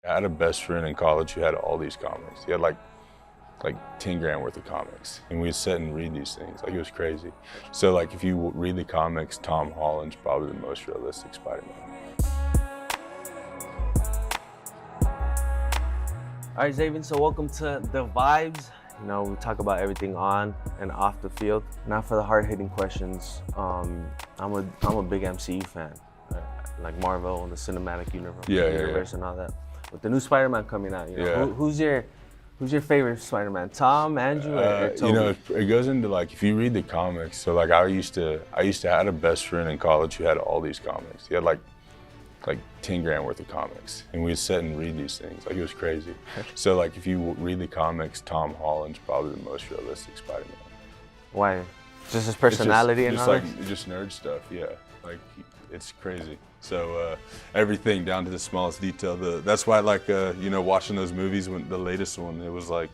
I had a best friend in college who had all these comics. He had like 10 grand worth of comics, and we'd sit and read these things. Like, it was crazy. So like, if you read the comics, Tom Holland's probably the most realistic Spider-Man. All right, Zaven, so welcome to The Vibes. You know, we talk about everything on and off the field. Now for the hard-hitting questions, I'm a big MCU fan, like Marvel and the cinematic universe and all that. With the new Spider-Man coming out, you know, who's your favorite Spider-Man? Tom, Andrew, or Tobey? You know, it goes into like, if you read the comics, so like I used to had a best friend in college who had all these comics. He had like 10 grand worth of comics, and we'd sit and read these things. Like, it was crazy. So like, if you read the comics, Tom Holland's probably the most realistic Spider-Man. Why? Just his personality and all that? Just nerd stuff, yeah. Like, it's crazy. So everything down to the smallest detail. That's why I like, you know, watching those movies, when the latest one, it was like,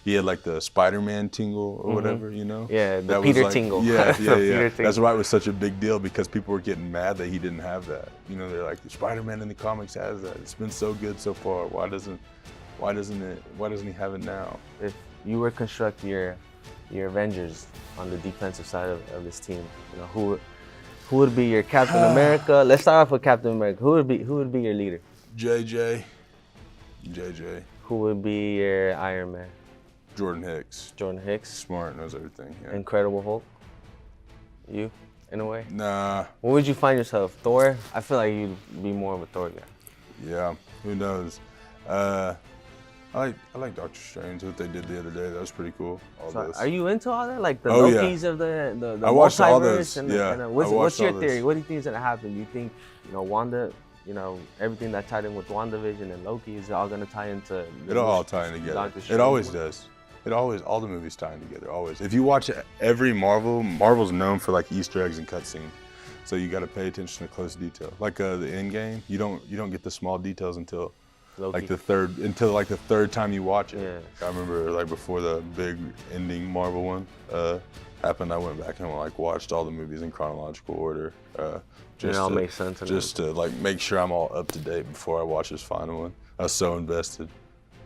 he had like the Spider-Man tingle or whatever, you know? Yeah, the Peter tingle. Yeah. Tingle. That's why it was such a big deal, because people were getting mad that he didn't have that. You know, they're like, Spider-Man in the comics has that. It's been so good so far. Why doesn't he have it now? If you were constructing your Avengers on the defensive side of this team, you know, who would be your Captain America? Let's start off with Captain America. Who would be your leader? JJ. Who would be your Iron Man? Jordan Hicks. Smart, knows everything. Yeah. Incredible Hulk. You, in a way? Nah. Where would you find yourself? Thor? I feel like you'd be more of a Thor guy. Yeah. Who knows? I like Doctor Strange. What they did the other day, that was pretty cool. Are you into all that? Like the Oh, Lokis of the I watched all multiverse? those. What's your theory? What do you think is gonna happen? Do you think, you know, Wanda, you know, everything that tied in with WandaVision and Loki, is all gonna tie into? It'll all tie in together. It always does. All the movies tie in together, always. If you watch every Marvel's known for like Easter eggs and cutscenes. So you gotta pay attention to close detail. Like the end game, you don't get the small details until Loki. Like the third time you watch it. Yeah. I remember like before the big ending Marvel one happened, I went back and like watched all the movies in chronological order. It all makes sense. Just to like make sure I'm all up to date before I watch this final one. I was so invested.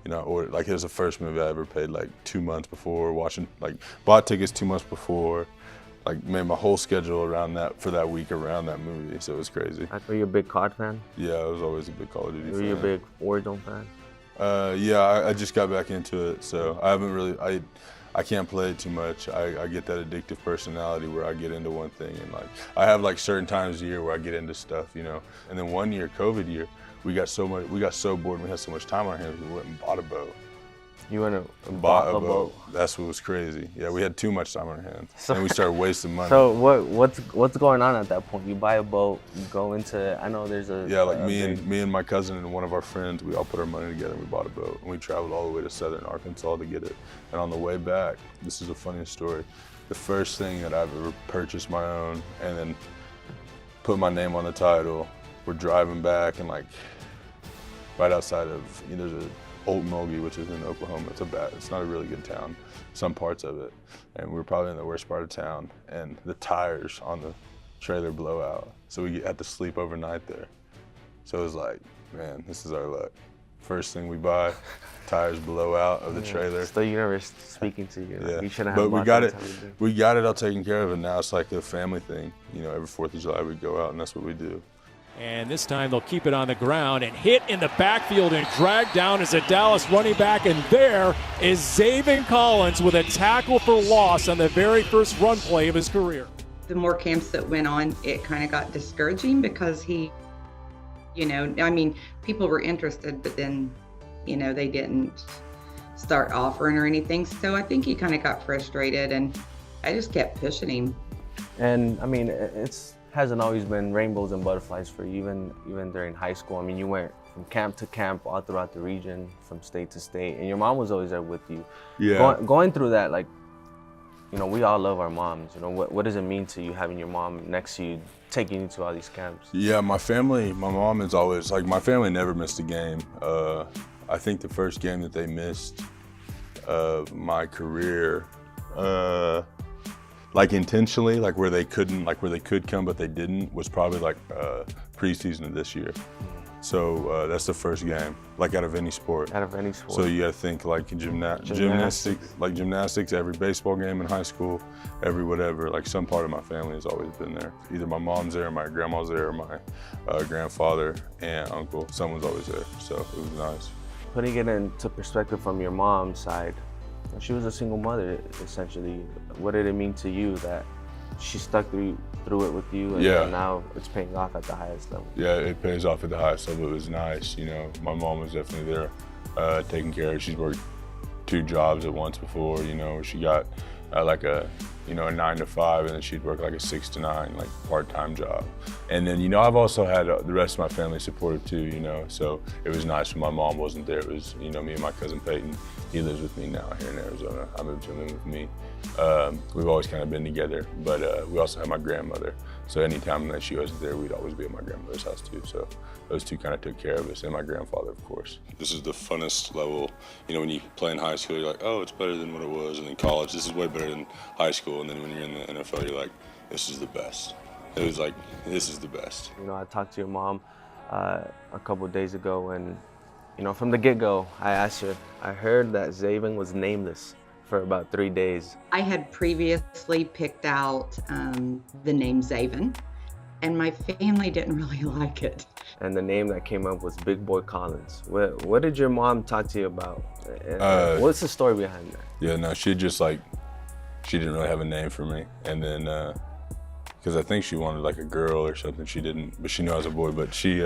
You know, or like it was the first movie I ever paid like 2 months before watching, like bought tickets 2 months before, like made my whole schedule around that for that week around that movie. So it was crazy. Were you a big COD fan? Yeah, I was always a big Call of Duty fan. Were you a big Warzone fan? Yeah, I just got back into it, so I haven't really, I can't play it too much. I get that addictive personality where I get into one thing, and like I have like certain times a year where I get into stuff, you know. And then one year, COVID year, we got so bored and we had so much time on our hands, we went and bought a boat. You went and bought a boat? That's what was crazy. Yeah, we had too much time on our hands, and we started wasting money. So what's going on at that point? You buy a boat, you go into, I know there's a... Yeah, like me and my cousin and one of our friends, we all put our money together and we bought a boat. And we traveled all the way to southern Arkansas to get it. And on the way back, this is the funniest story, the first thing that I've ever purchased my own and then put my name on the title, we're driving back, and like right outside of, you know, there's a Mulgee, which is in Oklahoma. It's not a really good town, some parts of it. And we were probably in the worst part of town, and the tires on the trailer blow out. So we had to sleep overnight there. So it was like, man, this is our luck. First thing we buy, tires blow out of the trailer. Still universe speaking to you. Like, yeah. You shouldn't But have we got it all taken care of, and now it's like a family thing. You know, every 4th of July we go out, and that's what we do. And this time they'll keep it on the ground and hit in the backfield and drag down as a Dallas running back. And there is Zaven Collins with a tackle for loss on the very first run play of his career. The more camps that went on, it kind of got discouraging because he, you know, I mean, people were interested, but then, you know, they didn't start offering or anything. So I think he kind of got frustrated, and I just kept pushing him. And I mean, hasn't always been rainbows and butterflies for you, even during high school. I mean, you went from camp to camp all throughout the region, from state to state, and your mom was always there with you. Yeah. Going through that, like, you know, we all love our moms. You know, what does it mean to you having your mom next to you, taking you to all these camps? Yeah, my mom is always, like, my family never missed a game. I think the first game that they missed of my career, like intentionally, like where they could come but they didn't, was probably like preseason of this year. So that's the first game, like out of any sport. Out of any sport. So you gotta think like gymnastics, every baseball game in high school, every whatever, like some part of my family has always been there. Either my mom's there, my grandma's there, or my grandfather, aunt, uncle, someone's always there, so it was nice. Putting it into perspective from your mom's side, she was a single mother, essentially. What did it mean to you that she stuck through it with you, and now it's paying off at the highest level? Yeah, it pays off at the highest level. It was nice, you know. My mom was definitely there, taking care of her. She's worked 2 jobs at once before, you know. She got like a 9 to 5, and then she'd work like a 6 to 9, like part-time job. And then, you know, I've also had the rest of my family supported too, you know. So it was nice when my mom wasn't there. It was, you know, me and my cousin Peyton. He lives with me now here in Arizona. I moved him in with me. We've always kind of been together, but we also have my grandmother. So anytime that she wasn't there, we'd always be at my grandmother's house too. So those two kind of took care of us, and my grandfather, of course. This is the funnest level. You know, when you play in high school, you're like, oh, it's better than what it was. And in college, this is way better than high school. And then when you're in the NFL, you're like, this is the best. It was like, this is the best. You know, I talked to your mom a couple of days ago, and you know, from the get-go, I asked her, I heard that Zaven was nameless for about 3 days. I had previously picked out the name Zaven, and my family didn't really like it. And the name that came up was Big Boy Collins. What did your mom talk to you about? What's the story behind that? Yeah, no, she didn't really have a name for me. And then, because I think she wanted like a girl or something, but she knew I was a boy, but she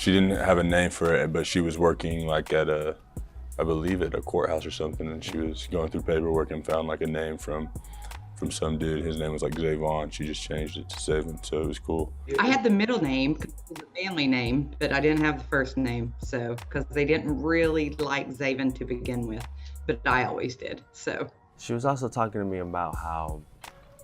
didn't have a name for it, but she was working like at I believe at a courthouse or something, and she was going through paperwork and found like a name from some dude. His name was like Zavon. She just changed it to Zaven, so it was cool. I had the middle name, it was a family name, but I didn't have the first name, so, because they didn't really like Zaven to begin with, but I always did, so. She was also talking to me about how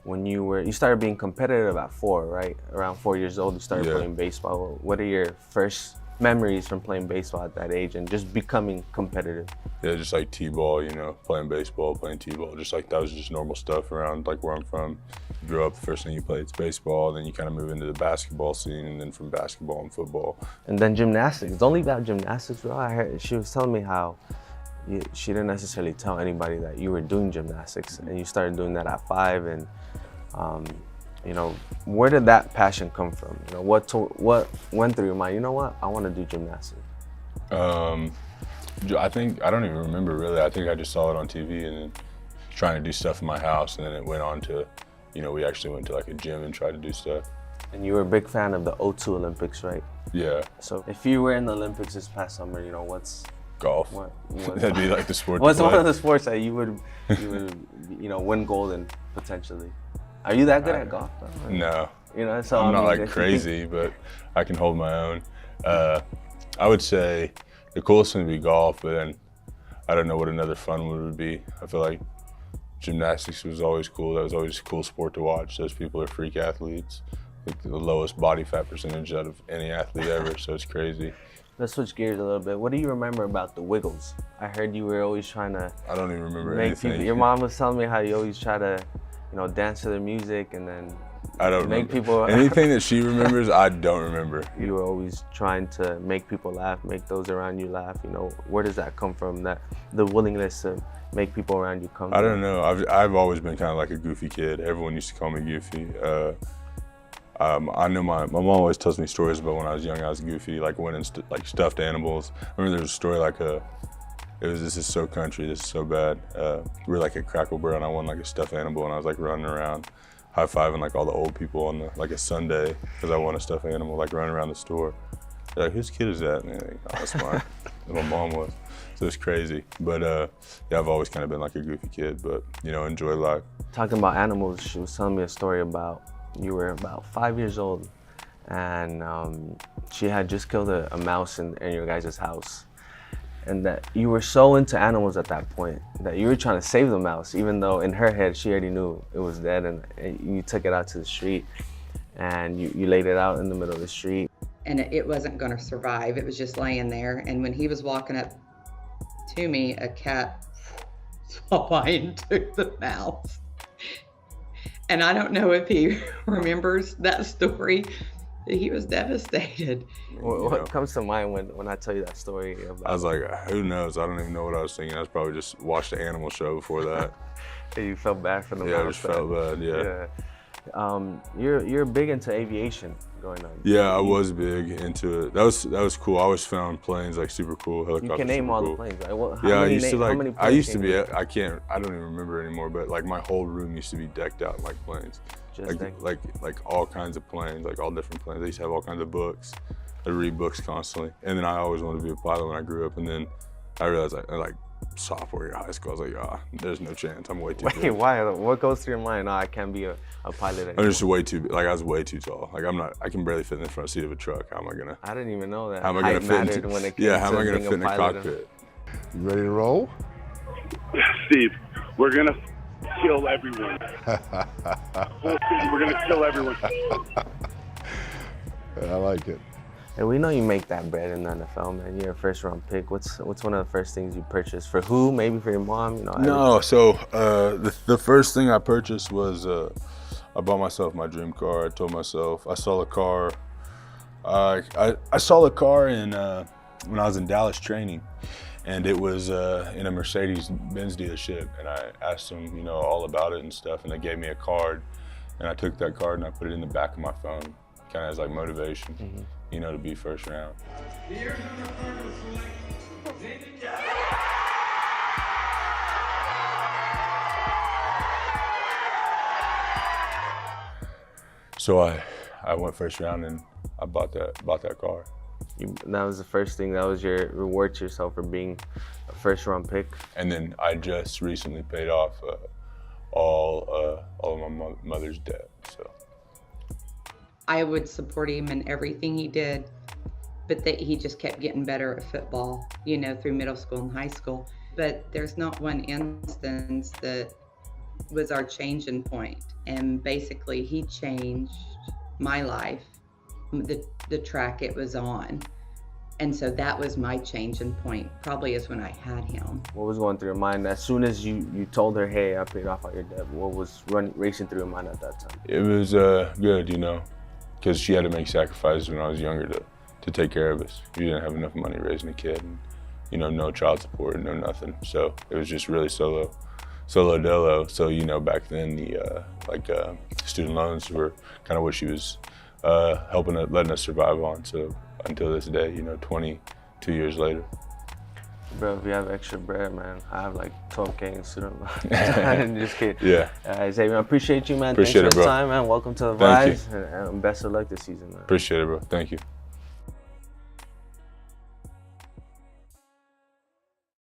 when you started being competitive at 4, right? Around 4 years old, you started playing baseball. What are your first memories from playing baseball at that age and just becoming competitive? Yeah, just like T-ball, you know, playing baseball, playing T-ball, just like that was just normal stuff around like where I'm from. You grow up, the first thing you play is baseball, then you kind of move into the basketball scene, and then from basketball and football. And then gymnastics. Don't leave out gymnastics, bro. I heard she was telling me how she didn't necessarily tell anybody that you were doing gymnastics, and you started doing that at 5, and you know, where did that passion come from? You know, what went through your mind? You know what? I want to do gymnastics. I don't even remember really. I think I just saw it on TV and then trying to do stuff in my house, and then it went on to, you know, we actually went to like a gym and tried to do stuff. And you were a big fan of the 02 Olympics, right? Yeah. So if you were in the Olympics this past summer, you know, what's golf? That'd be like the sport. What's one of the sports that you would you know, win gold in potentially? Are you that good at golf, though? No. You know, so I'm not like crazy, but I can hold my own. I would say the coolest thing would be golf, but then I don't know what another fun one would be. I feel like gymnastics was always cool. That was always a cool sport to watch. Those people are freak athletes. Like the lowest body fat percentage out of any athlete ever, so it's crazy. Let's switch gears a little bit. What do you remember about the Wiggles? I heard you were always trying to. I don't even remember anything. Your mom was telling me how you always try to, you know, dance to the music and then I don't make people. Anything that she remembers, I don't remember. You were always trying to make people laugh, make those around you laugh. You know, where does that come from? That the willingness to make people around you come. I don't know. I've always been kind of like a goofy kid. Everyone used to call me Goofy. I know my mom always tells me stories about when I was young. I was goofy, like winning like stuffed animals. I remember there was a story like this is so country, this is so bad. We were like at Crackle Barrel and I won like a stuffed animal and I was like running around, high-fiving like all the old people on like a Sunday because I won a stuffed animal, like running around the store. They're like, whose kid is that? And they're like, oh, that's mine. And my mom was. So it's crazy. But yeah, I've always kind of been like a goofy kid, but you know, enjoy life. Talking about animals, she was telling me a story about you were about 5 years old and she had just killed a mouse in your guys' house. And that you were so into animals at that point that you were trying to save the mouse, even though in her head she already knew it was dead, and you took it out to the street and you laid it out in the middle of the street. And it wasn't going to survive. It was just laying there. And when he was walking up to me, a cat saw by and took the mouse. And I don't know if he remembers that story, He was devastated. What comes to mind when I tell you that story? I was like, who knows? I don't even know what I was thinking. I was probably just watched the animal show before that. You felt bad for them. Yeah, I just felt bad. Yeah. You're big into aviation going on. Yeah, I was big into it. That was cool. I always found planes like super cool. Helicopters. You can name all cool. the planes, right? Well, Yeah, I used to like. I used to be. be. I can't. I don't even remember anymore. But like my whole room used to be decked out in like planes. Like all kinds of planes, like all different planes. I used to have all kinds of books. I read books constantly. And then I always wanted to be a pilot when I grew up. And then I realized like sophomore year of high school, I was like, there's no chance. I'm way too big. Wait, why? What goes through your mind? No, I can't be a pilot anymore. I'm just way too big. Like I was way too tall. Like I can barely fit in the front seat of a truck. How am I gonna? I didn't even know that. How am I gonna fit when it Yeah, how am I gonna fit in a cockpit? You ready to roll? Steve, we're gonna kill everyone. Whole team, we're gonna kill everyone. I like it. And we know you make that bread in the NFL, man. You're a first-round pick. What's one of the first things you purchased? For who? Maybe for your mom? You know. No. So the first thing I purchased was I bought myself my dream car. I told myself I saw a car. I saw a car in when I was in Dallas training, and it was in a Mercedes-Benz dealership. And I asked them, you know, all about it and stuff, and they gave me a card, and I took that card and I put it in the back of my phone, kind of as like motivation, you know, to be first round. So I went first round and I bought that car. That was the first thing. That was your reward to yourself for being a first-round pick. And then I just recently paid off all of my mother's debt. So I would support him in everything he did, but that he just kept getting better at football, you know, through middle school and high school. But there's not one instance that was our changing point. And basically he changed my life, the track it was on. And so that was my changing point, probably is when I had him. What was going through your mind as soon as you told her, hey, I paid off all your debt? What was racing through your mind at that time? it was good, you know, because she had to make sacrifices when I was younger to take care of us. We didn't have enough money raising a kid, and, you know, no child support, no nothing. So it was just really solo dolo. So, you know, back then the student loans were kind of what she was letting us survive on. So until this day, you know, 22 years later. Bro, if you have extra bread, man, I have like 12K in student loans. Just kidding. Yeah. Xavier, I appreciate you, man. Appreciate Thanks it, for the bro. time, man. Welcome to the Thank Vibes, and best of luck this season, man. Appreciate it, bro. Thank you.